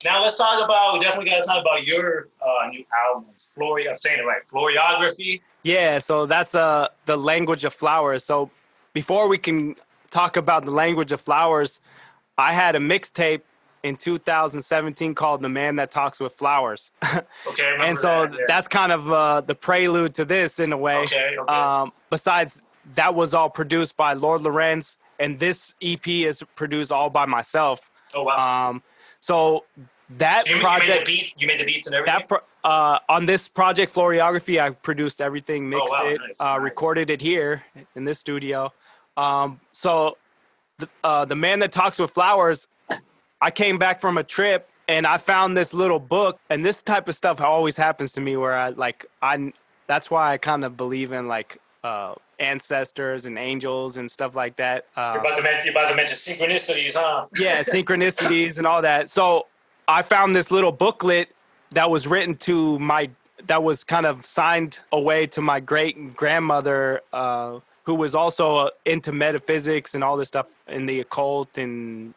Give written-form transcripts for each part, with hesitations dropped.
Now let's talk about. We definitely got to talk about your new album, I'm saying it right, Floriography. Yeah, so that's the language of flowers. So before we can talk about the language of flowers, I had a mixtape in 2017 called "The Man That Talks with Flowers," Okay, I and remember so that. Yeah. that's kind of the prelude to this in a way. Okay. Okay. Besides, that was all produced by Lord Lorenz, and this EP is produced all by myself. Oh wow. So that So you made the project, beats. You made the beats and everything. on this project, Floriography, I produced everything, Oh mixed wow. it, Nice. Nice. recorded it here in this studio. So the Man That Talks with Flowers, I came back from a trip and I found this little book, and this type of stuff always happens to me where I that's why I kind of believe in like ancestors and angels and stuff like that. You're about to mention synchronicities, huh? Yeah, synchronicities and all that. So I found this little booklet that was written to that was kind of signed away to my great grandmother, who was also into metaphysics and all this stuff in the occult and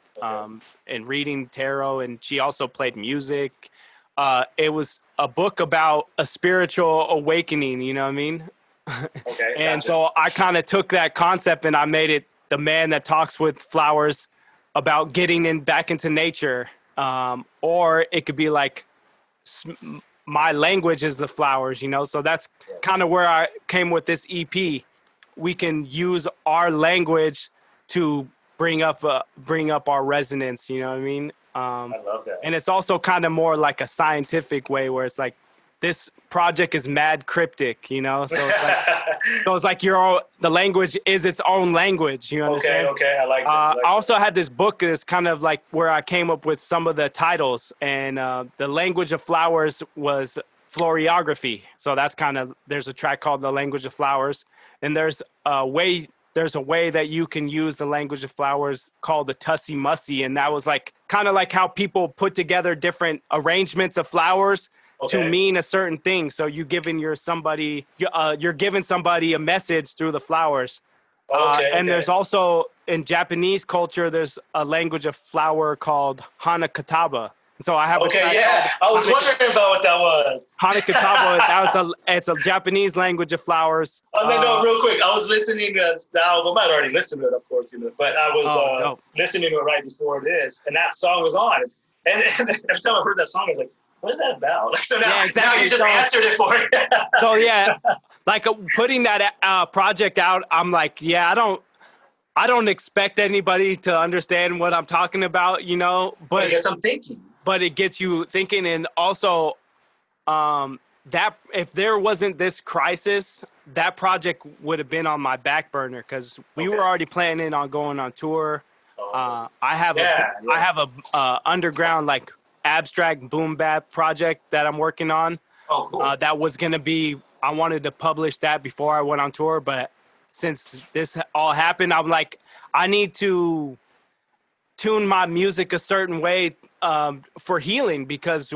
reading tarot, and she also played music. It was a book about a spiritual awakening. You know what I mean? Okay. And Gotcha. so I kind of took that concept and I made it the man that talks with flowers about getting back into nature. Or it could be like my language is the flowers, you know? So that's kind of where I came with this EP. We can use our language to bring up our resonance, you know what I mean? I love that. And it's also kind of more like a scientific way where it's like, this project is mad cryptic, you know? So it's like the language is its own language, you understand? Okay. I like that. I also had this book that's kind of like where I came up with some of the titles, and the language of flowers was Floriography. So that's there's a track called The Language of Flowers, and there's a way that you can use the language of flowers called the Tussie Mussy, and that was like kind of like how people put together different arrangements of flowers to mean a certain thing. So you're giving somebody a message through the flowers. And there's also in Japanese culture, there's a language of flower called Hanakataba. So I have I was wondering about what that was. Hanakataba. It's a Japanese language of flowers. No, real quick. I was listening to the album. I'd already listened to it, of course, but I was listening to it right before this, and that song was on. And every time I heard that song, I was like, what is that about? So now, now you just answered it for me. So yeah, like putting that project out, I'm like, yeah, I don't expect anybody to understand what I'm talking about, you know. But I guess I'm thinking. But it gets you thinking, and also, that if there wasn't this crisis, that project would have been on my back burner because we were already planning on going on tour. I have a underground like abstract boom bap project that I'm working on. Oh, cool. That was gonna be. I wanted to publish that before I went on tour, but since this all happened, I'm like, I need to tune my music a certain way for healing because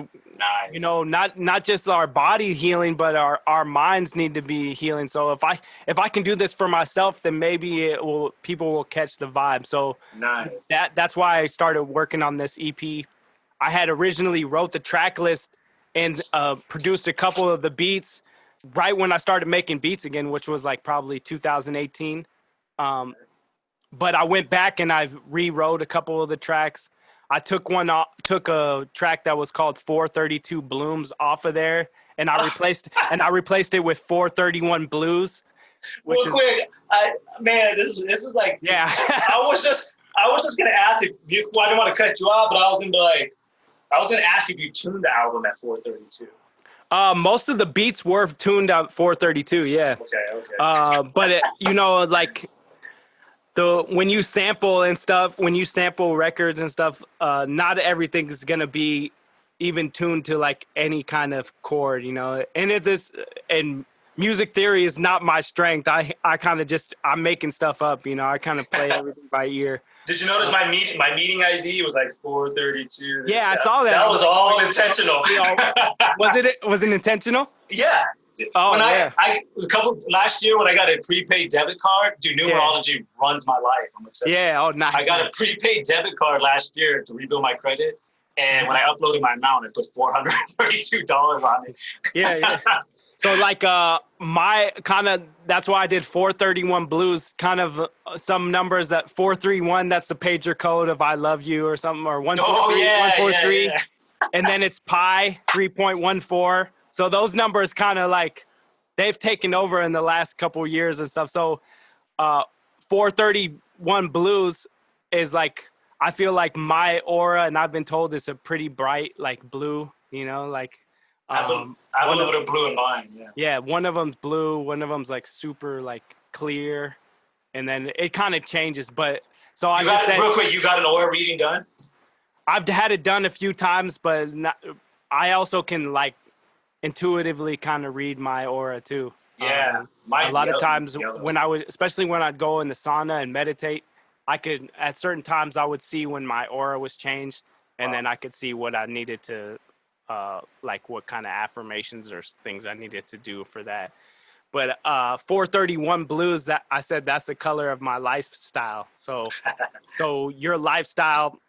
you know, not just our body healing, but our minds need to be healing. So if I can do this for myself, then maybe people will catch the vibe. So that's why I started working on this EP. I had originally wrote the track list and produced a couple of the beats right when I started making beats again, which was like probably 2018. But I went back and I rewrote a couple of the tracks. I took a track that was called 432 Blooms off of there, and I replaced it with 431 Blues. Real quick, this is like, yeah. I was just gonna ask if I didn't want to cut you off, but I was gonna ask if you tuned the album at 432. Most of the beats were tuned at 432, yeah. Okay. But you know, like when you sample records and stuff, not everything is gonna be even tuned to like any kind of chord, you know. And music theory is not my strength. I kind of I'm making stuff up, you know. I kind of play everything by ear. Did you notice my meeting ID was like 432? Yeah, I saw that. That was all intentional. Was it intentional? Yeah. Oh, Last year when I got a prepaid debit card, dude, numerology runs my life. I'm obsessed. Yeah, oh nice. I got a prepaid debit card last year to rebuild my credit. And when I uploaded my amount, I put $432 on it. Yeah. So like my kind of, that's why I did 431 blues, kind of some numbers that 431, that's the pager code of I love you or something, or 143. Yeah. And then it's pi 3.14. So those numbers kind of like they've taken over in the last couple of years and stuff. So 431 blues is like, I feel like my aura, and I've been told it's a pretty bright like blue, you know, like I have a little bit of blue in mine. Yeah, one of them's blue, one of them's like super like clear, and then it kind of changes. But so I just said, real quick, you got an aura reading done? I've had it done a few times, but I also can like intuitively kind of read my aura too. Yeah, a lot of times when I would, especially when I'd go in the sauna and meditate, I could at certain times I would see when my aura was changed, and then I could see what I needed to. Like what kind of affirmations or things I needed to do for that. But 431 blues, that I said that's the color of my lifestyle. So your lifestyle,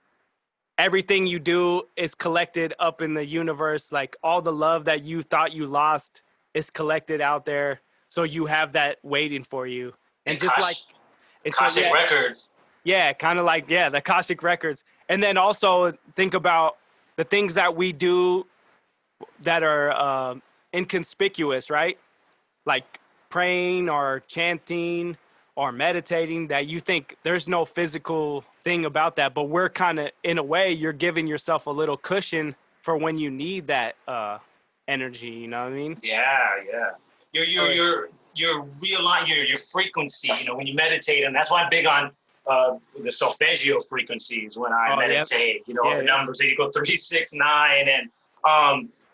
everything you do is collected up in the universe. Like all the love that you thought you lost is collected out there. So you have that waiting for you. And just like it's Akashic Records. Yeah, kind of like, the Akashic Records. And then also think about the things that we do that are inconspicuous, right? Like praying or chanting or meditating, that you think there's no physical thing about that, but we're kind of, in a way, you're giving yourself a little cushion for when you need that energy, you know what I mean? Yeah. You're realign your frequency, you know, when you meditate, and that's why I'm big on the solfeggio frequencies when I meditate, you know, the numbers that you go 3, 6, 9, and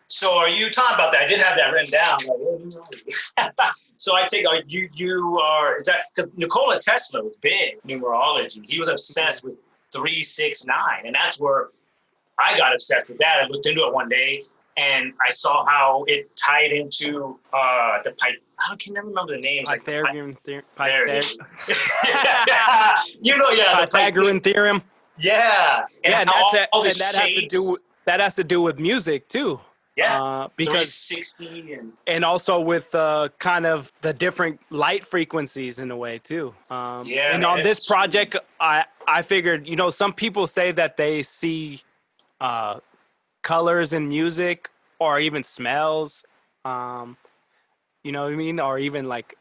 so are you talking about that? I did have that written down. So I take you are, is that because Nikola Tesla was big numerology? He was obsessed with 3, 6, 9, and that's where I got obsessed with that. I looked into it one day, and I saw how it tied into I can never remember the names. Pythagorean theorem. Pythagorean theorem. Yeah, and that has to do with music too. Yeah, because 360 and also with kind of the different light frequencies in a way too. And on this project, I figured, you know, some people say that they see colors in music or even smells, you know what I mean, or even like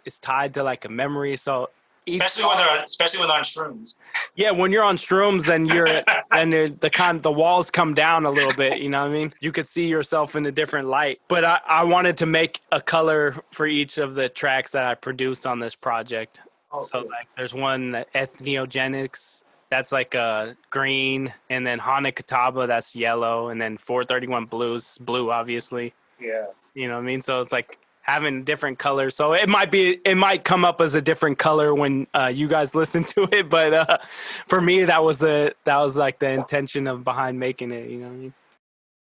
it's tied to like a memory. So especially when they're on shrooms. Yeah, when you're on shrooms, then the walls come down a little bit. You know what I mean? You could see yourself in a different light. But I wanted to make a color for each of the tracks that I produced on this project. Okay. So like, there's one that Ethnogenics, that's like a green, and then Hanakataba, that's yellow, and then 431 Blues, blue, obviously. Yeah. You know what I mean? So it's like having different colors. So it might come up as a different color when you guys listen to it. But for me, that was like the intention behind making it. You know what I mean?